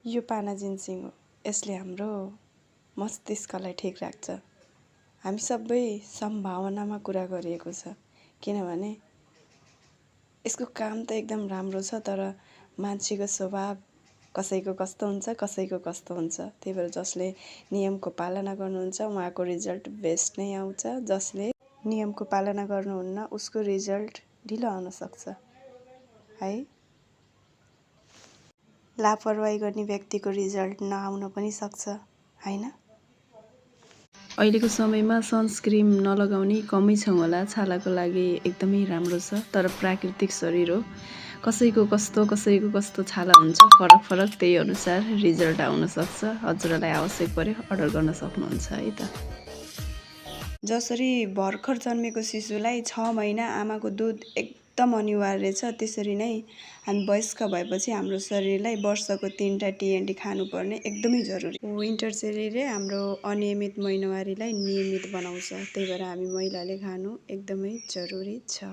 यो पाना जिन्सिङ हो। यसले हाम्रो मस्तिष्कलाई ठिक राख्छ। हामी सबै सम्भावनामा कुरा गरिएको छ, किनभने यसको काम त एकदम राम्रो छ, तर मान्छेको स्वभाव कसैको कस्तो हुन्छ, कसैको कस्तो हुन्छ। त्यही भएर जसले नियमको पालना गर्नुहुन्छ उहाँको रिजल्ट बेस्ट नै आउँछ। जसले नियमको पालना गर्नुहुन्न उसको रिजल्ट ढिलो आउन सक्छ है। लापरवाही गर्ने व्यक्तिको रिजल्ट नआउन पनि सक्छ हैन। अहिलेको समयमा सनस्क्रिम नलगाउने कमै छौँ होला। छालाको लागि एकदमै राम्रो छ, तर प्राकृतिक शरीर हो। कसैको कस्तो छाला हुन्छ फरक फरक, त्यही अनुसार रिजल्ट आउन सक्छ। हजुरलाई आवश्यक परे अर्डर गर्न सक्नुहुन्छ है त। जसरी भर्खर जन्मेको शिशुलाई 6 महिना आमाको दुध एकदम अनिवार्य छ, त्यसरी नै हामी वयस्क भएपछि हाम्रो शरीरलाई वर्षको 3टा TNT खानुपर्ने एकदमै जरुरी हो। विन्टर सेरीले हाम्रो अनियमित महिनावारीलाई नियमित बनाउँछ, त्यही भएर हामी महिलाले खानु एकदमै जरुरी छ।